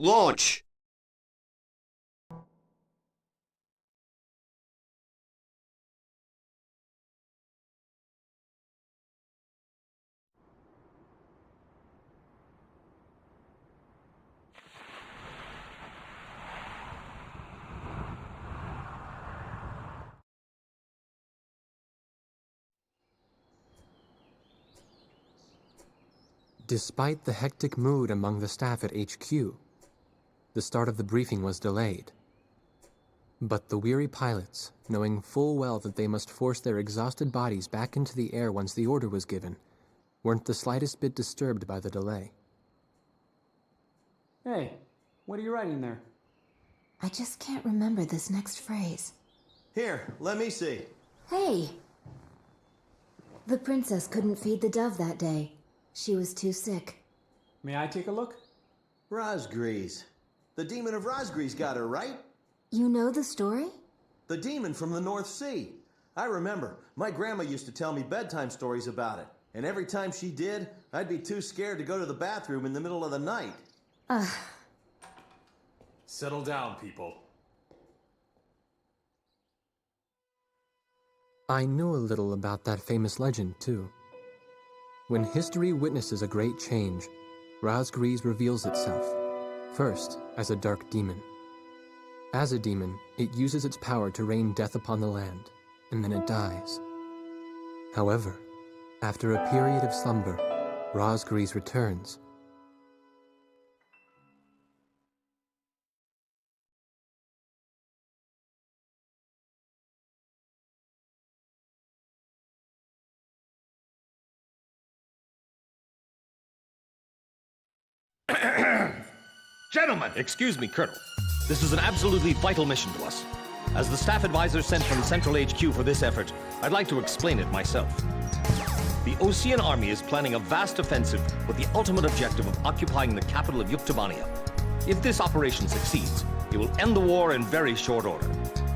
Launch! Despite the hectic mood among the staff at HQ, the start of the briefing was delayed. But the weary pilots, knowing full well that they must force their exhausted bodies back into the air once the order was given, weren't the slightest bit disturbed by the delay. Hey, what are you writing there? I just can't remember this next phrase. Here, let me see. Hey! The princess couldn't feed the dove that day. She was too sick. May I take a look? Razgriz. The demon of Razgriz got her, right? You know the story? The demon from the North Sea. I remember. My grandma used to tell me bedtime stories about it. And every time she did, I'd be too scared to go to the bathroom in the middle of the night. Settle down, people. I knew a little about that famous legend, too. When history witnesses a great change, Razgriz reveals itself, first as a dark demon. As a demon, it uses its power to rain death upon the land, and then it dies. However, after a period of slumber, Razgriz returns. Gentlemen! Excuse me, Colonel. This is an absolutely vital mission to us. As the staff advisor sent from Central HQ for this effort, I'd like to explain it myself. The Osean army is planning a vast offensive with the ultimate objective of occupying the capital of Yuktobania. If this operation succeeds, it will end the war in very short order.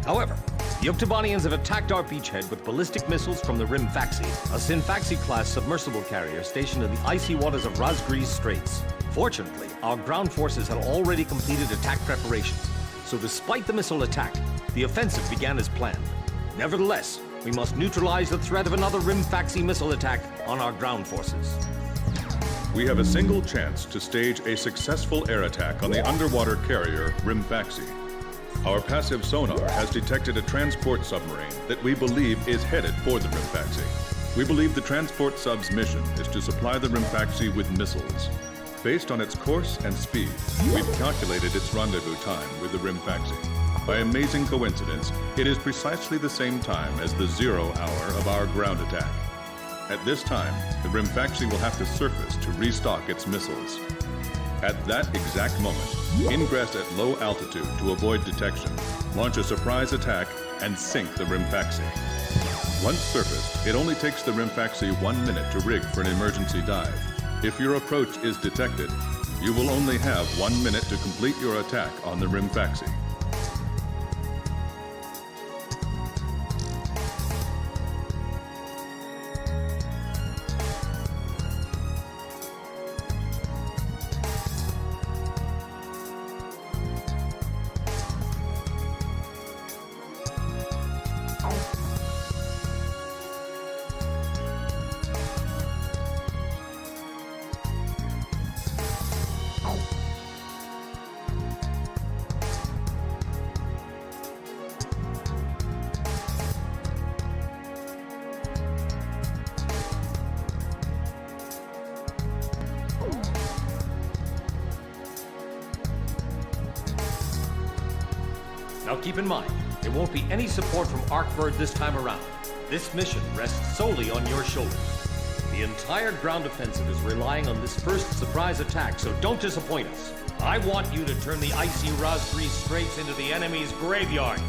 However, the Yuktobanians have attacked our beachhead with ballistic missiles from the Hrimfaxi, a Hrimfaxi-class submersible carrier stationed in the icy waters of Razgriz Straits. Fortunately, our ground forces had already completed attack preparations, so despite the missile attack, the offensive began as planned. Nevertheless, we must neutralize the threat of another Hrimfaxi missile attack on our ground forces. We have a single chance to stage a successful air attack on the underwater carrier Hrimfaxi. Our passive sonar has detected a transport submarine that we believe is headed for the Hrimfaxi. We believe the transport sub's mission is to supply the Hrimfaxi with missiles. Based on its course and speed, we've calculated its rendezvous time with the Hrimfaxi. By amazing coincidence, it is precisely the same time as the 0 hour of our ground attack. At this time, the Hrimfaxi will have to surface to restock its missiles. At that exact moment, ingress at low altitude to avoid detection, launch a surprise attack, and sink the Hrimfaxi. Once surfaced, it only takes the Hrimfaxi 1 minute to rig for an emergency dive. If your approach is detected, you will only have 1 minute to complete your attack on the Hrimfaxi. Now keep in mind, there won't be any support from Arkbird this time around. This mission rests solely on your shoulders. The entire ground offensive is relying on this first surprise attack, so don't disappoint us. I want you to turn the icy Razgriz Straits into the enemy's graveyard.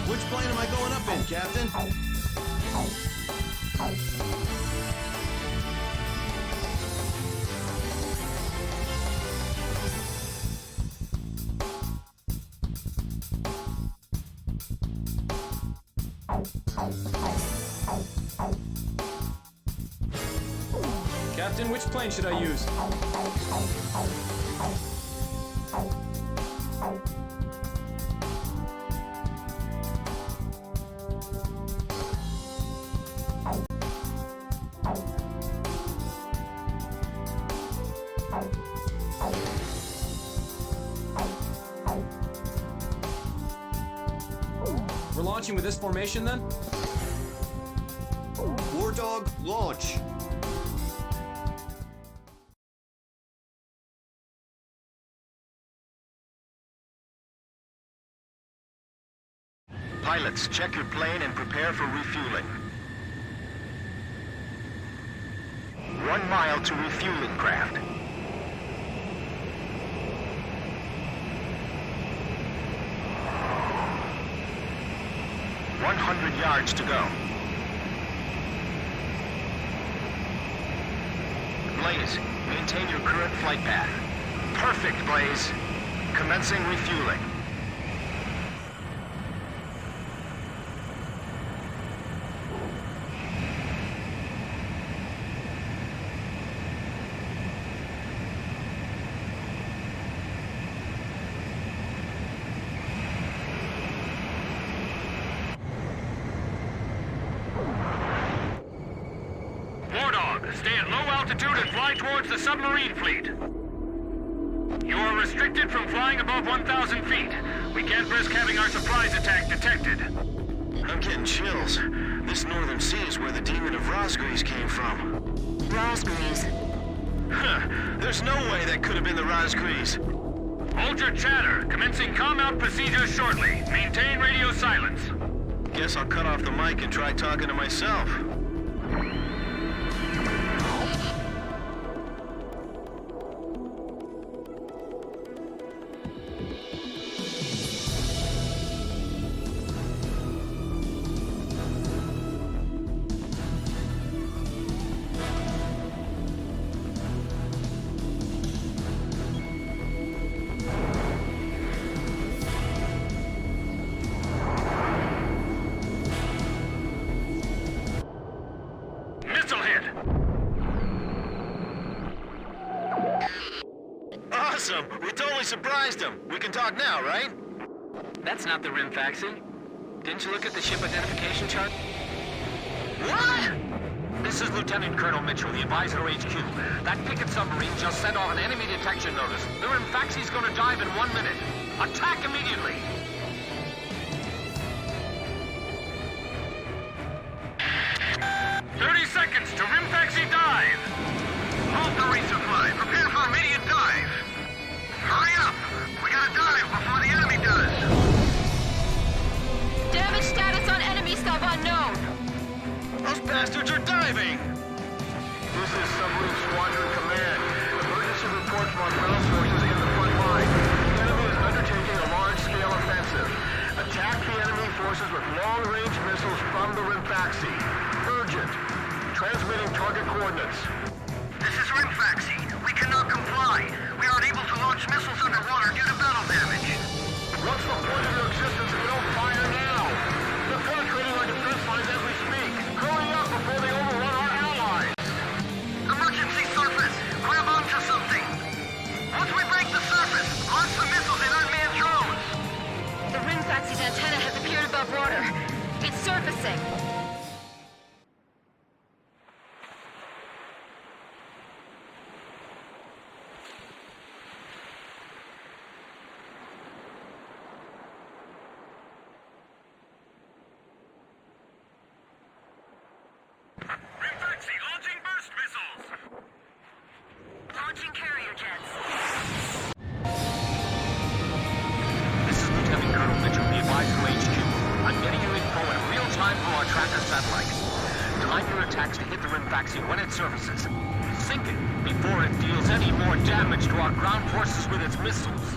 Which plane am I going up in, Captain? Captain, which plane should I use? We're launching with this formation, then? Wardog, launch! Pilots, check your plane and prepare for refueling. 1 mile to refueling craft. 100 yards to go. Blaze, maintain your current flight path. Perfect, Blaze. Commencing refueling. Stay at low altitude and fly towards the submarine fleet. You are restricted from flying above 1,000 feet. We can't risk having our surprise attack detected. I'm getting chills. This northern sea is where the demon of Razgriz came from. Razgriz. Huh. There's no way that could have been the Razgriz. Hold your chatter. Commencing comm-out procedures shortly. Maintain radio silence. Guess I'll cut off the mic and try talking to myself. Awesome! We totally surprised him. We can talk now, right? That's not the Hrimfaxi. Didn't you look at the ship identification chart? What? This is Lieutenant Colonel Mitchell, the advisor HQ. That picket submarine just sent off an enemy detection notice. The Hrimfaxi's gonna dive in 1 minute. Attack immediately! Seconds to Hrimfaxi dive! Hold the resupply. Prepare for immediate dive. Hurry up! We gotta dive before the enemy does. Damage status on enemy sub unknown. Those bastards are diving! This is Submarine Squadron Command. Emergency report from our ground forces in the front line. The enemy is undertaking a large-scale offensive. Attack the enemy forces with long-range missiles from the Hrimfaxi. Urgent. Transmitting target coordinates. This is Hrimfaxi. We cannot comply. We aren't able to launch missiles underwater due to battle damage. What's the point of your existence if we don't fire now? They're penetrating our defense lines as we speak. Hurry up before they overrun our allies! Emergency surface! Grab onto something! Once we break the surface, launch the missiles in unmanned drones! The Hrimfaxi's antenna has appeared above water. It's surfacing. Hrimfaxi launching burst missiles! Launching carrier jets. This is Lieutenant Colonel Mitchell, the advisor HQ. I'm getting you info in real time from our tracker satellite. Time your attacks to hit the Hrimfaxi when it surfaces. Sink it before it deals any more damage to our ground forces with its missiles.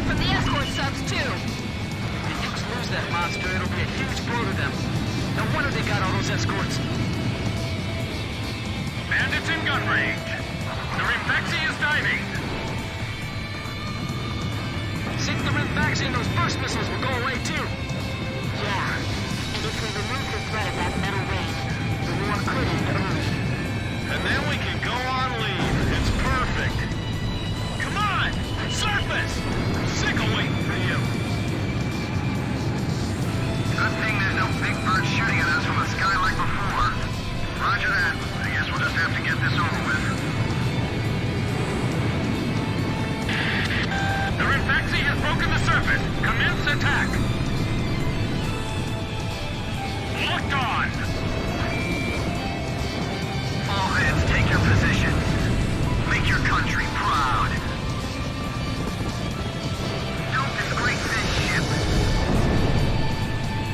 from the escort subs, too. If Yukes lose that monster, it'll be a huge blow to them. No wonder they got all those escorts. Bandits in gun range. The Hrimfaxi is diving. Sink the Hrimfaxi and those burst missiles will go away, too. Yeah. And if we remove the threat of that metal ring, the war could end early. And then we can go on leave. It's perfect. Come on! Surface! Sick of waiting for you. Good thing there's no big bird shooting at us from the sky like before. Roger that. I guess we'll just have to get this over with. The Hrimfaxi has broken the surface. Commence attack. Locked on! All hands, take your positions. Make your country proud. Don't disgrace this ship.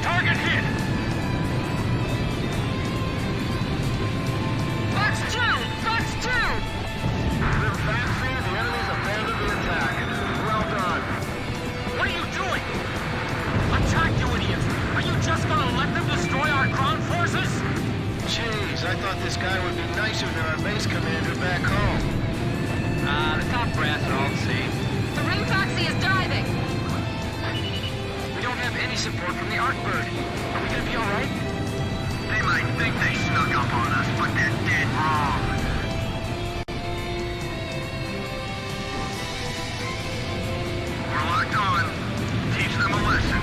Target hit! Fox 2! Fox 2! Hrimfaxi, the enemy's abandoned the attack. Well done. What are you doing? Attack, you idiots! Are you just gonna let them destroy our ground forces? Jeez, I thought this guy would be nicer than our base commander back home. The top brass are all the same. The Hrimfaxi is diving! We don't have any support from the Arkbird. Are we gonna be alright? They might think they snuck up on us, but they're dead wrong. We're locked on. Teach them a lesson.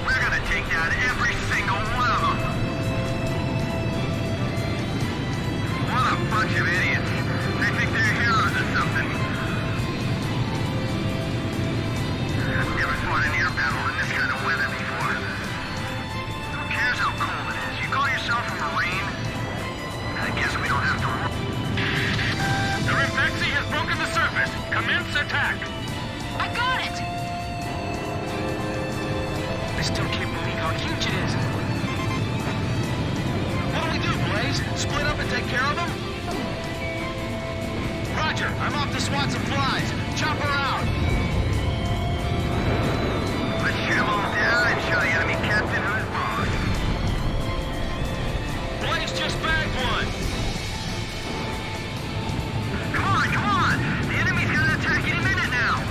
We're gonna take down every single one of them. What a bunch of idiots. They think they're heroes or something. Never fought an air battle in this kind of weather before. Who cares how cold it is? You call yourself a Marine? I guess we don't have to worry. The Hrimfaxi has broken the surface. Commence attack. I got it! I still can't believe how huge it is. What do we do, Blaze? Split up and take care of them? Roger, I'm off to swat some flies. Chop her out. Let's shoot them all down and show the enemy captain who's boss. Blaze just bagged one. Come on, come on! The enemy's gonna attack any minute now!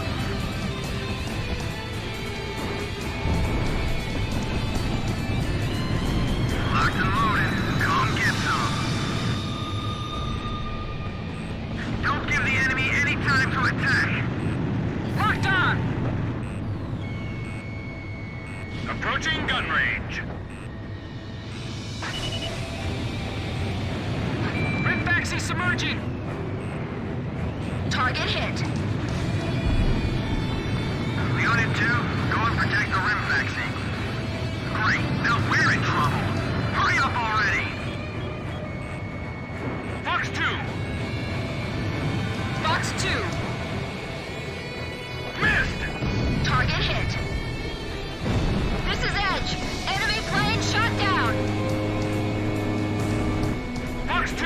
Locked and loaded. Come get some. Don't give the enemy any time to attack. Locked on! Approaching gun range. Hrimfaxi submerging! Target hit. Unit 2, go and protect the Hrimfaxi. Great, now we're in trouble. Hurry up already! Fox 2! Fox 2. Missed! Target hit. This is Edge. Enemy plane shot down. Fox 2!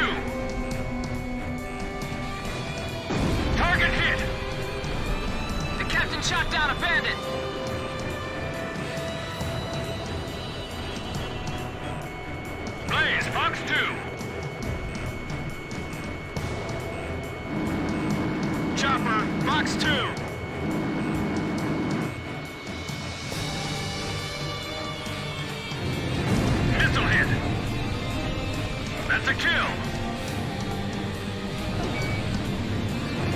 Target hit! The captain shot down a bandit! Blaze, Fox 2! Chopper, Fox 2! Missile hit! That's a kill!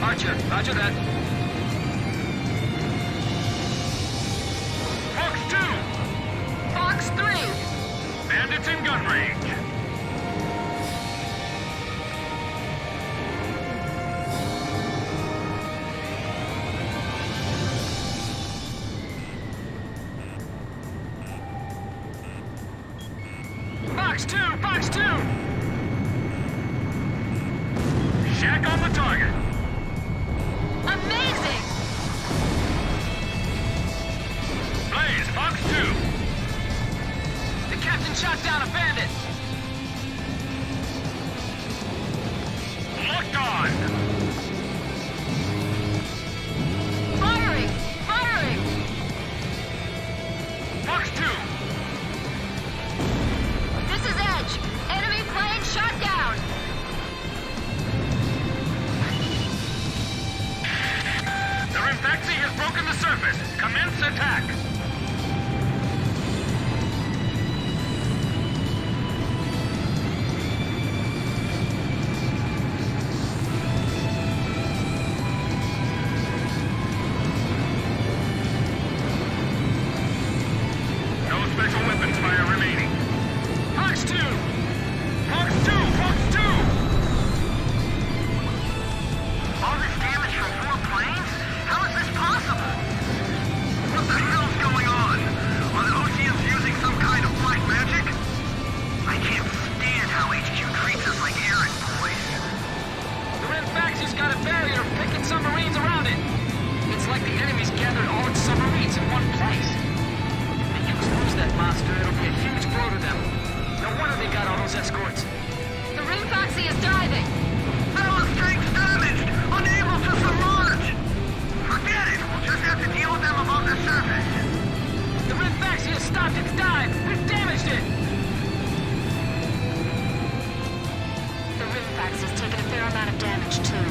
Archer, roger that. Fox 2! Fox 3. Bandits in gun range! Fox 2! Fox 2! Shack on the target! Amazing! Blaze, Fox 2! The captain shot down a bandit! Locked on! Firing! surface! Commence attack! No special weapons fire remaining. Fox 2! Fox 2! Fox 2! All this damage from 4 planes? How is this possible? What the hell's going on? Are the Oseans using some kind of black magic? I can't stand how HQ treats us like errand boys. The Hrimfaxi's got a barrier of picking submarines around it. It's like the enemy's gathered all its submarines in one place. If you lose that monster, it'll be a huge blow to them. No wonder they got all those escorts. The Hrimfaxi is diving! Balustrade's damaged! Unable to submerge! Forget it! We'll just have to deal with them above the surface. The Hrimfaxi has stopped its dive! We've damaged it! The Hrimfaxi's taken a fair amount of damage, too.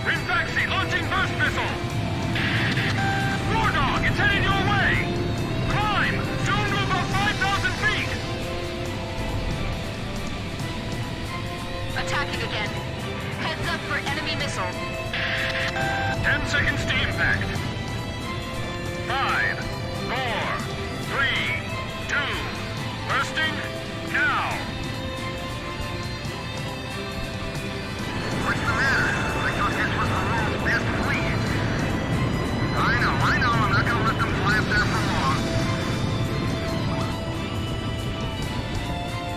Hrimfaxi launching burst missile! Wardog, it's heading your way! Climb! Soon to about 5,000 feet! Attacking again. Heads up for enemy missile. 10 seconds to impact. 5, 4, 3, 2, bursting, now! What's the matter? I thought this was the world's best fleet. I know. I'm not gonna let them fly up there for long.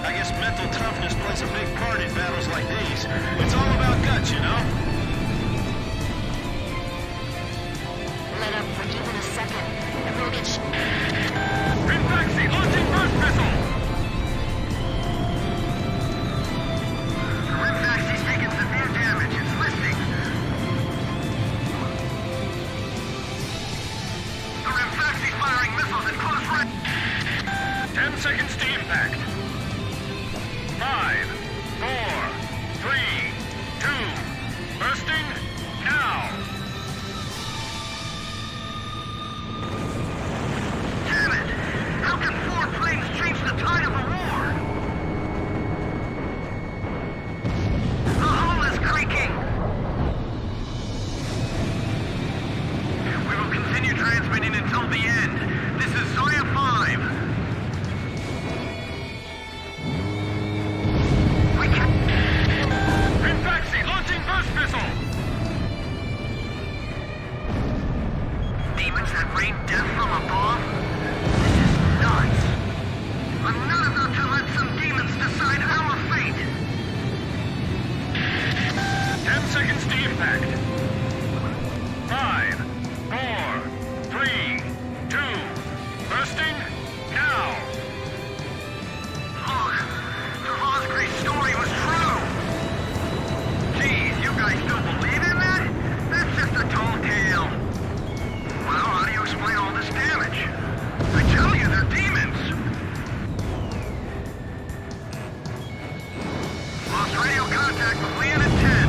I guess mental toughness plays a big part in battles like these. It's all about guts, you know? Let up for even a second, and we'll get Hrimfaxi launching burst missile! The Hrimfaxi's taking severe damage. It's listing. The Hrimfaxi's firing missiles at close range. 10 seconds to impact. 5, 4, 3, 2, bursting, now! Damn it! How can 4 planes change the tide of the war? The hull is creaking! We will continue transmitting until the end. This is Zoya 5. We can... Hrimfaxi launching burst missile! Demons that rain death from above? This is nuts! I'm not about to let some demons decide our fate! 10 seconds to impact. 5, 4, 3, 2, bursting, now! Look! The Razgriz story was true! Geez, you guys still believe in that? That's just a tall tale. Well, how do you explain all this damage? I tell you, they're demons! Lost radio contact with Leon at 10.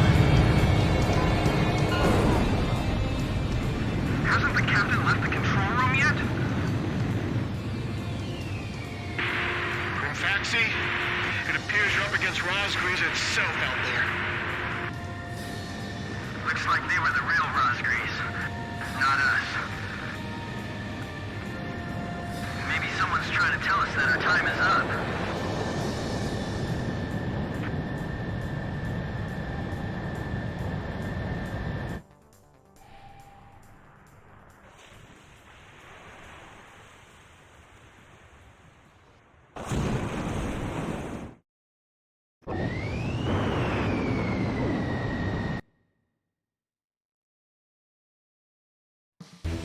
Hasn't the captain left the control room yet? Hrimfaxi, it appears you're up against Razgriz itself out there. Looks like they were the real Razgriz, not us. Maybe someone's trying to tell us that our time is up.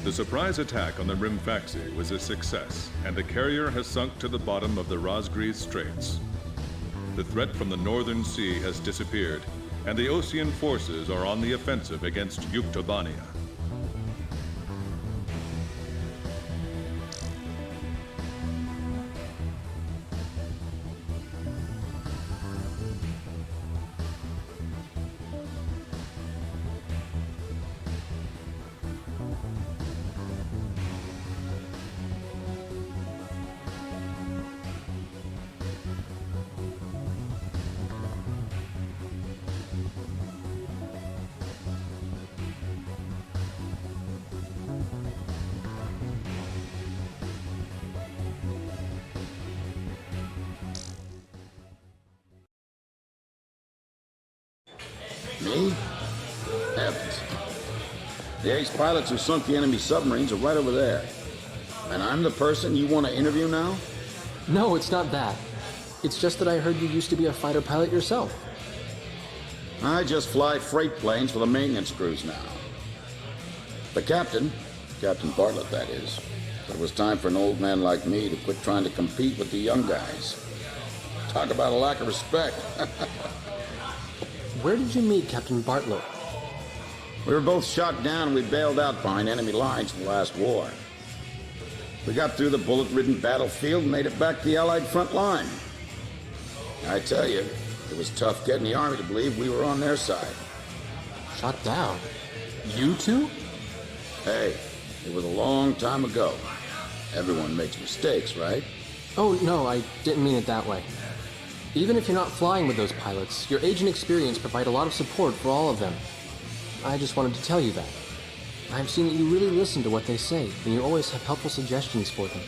The surprise attack on the Hrimfaxi was a success, and the carrier has sunk to the bottom of the Razgriz Straits. The threat from the northern sea has disappeared, and the Osean forces are on the offensive against Yuktobania. The ace pilots who sunk the enemy submarines are right over there. And I'm the person you want to interview now? No, it's not that. It's just that I heard you used to be a fighter pilot yourself. I just fly freight planes for the maintenance crews now. The captain, Captain Bartlett that is, but it was time for an old man like me to quit trying to compete with the young guys. Talk about a lack of respect. Where did you meet Captain Bartlett? We were both shot down and we bailed out behind enemy lines in the last war. We got through the bullet-ridden battlefield and made it back to the Allied front line. I tell you, it was tough getting the Army to believe we were on their side. Shot down? You two? Hey, it was a long time ago. Everyone makes mistakes, right? Oh, no, I didn't mean it that way. Even if you're not flying with those pilots, your age and experience provide a lot of support for all of them. I just wanted to tell you that. I've seen that you really listen to what they say, and you always have helpful suggestions for them.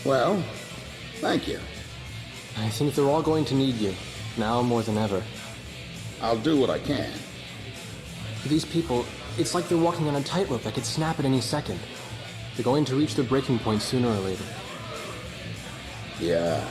Well, thank you. I think they're all going to need you, now more than ever. I'll do what I can. These people, it's like they're walking on a tightrope that could snap at any second. They're going to reach their breaking point sooner or later. Yeah.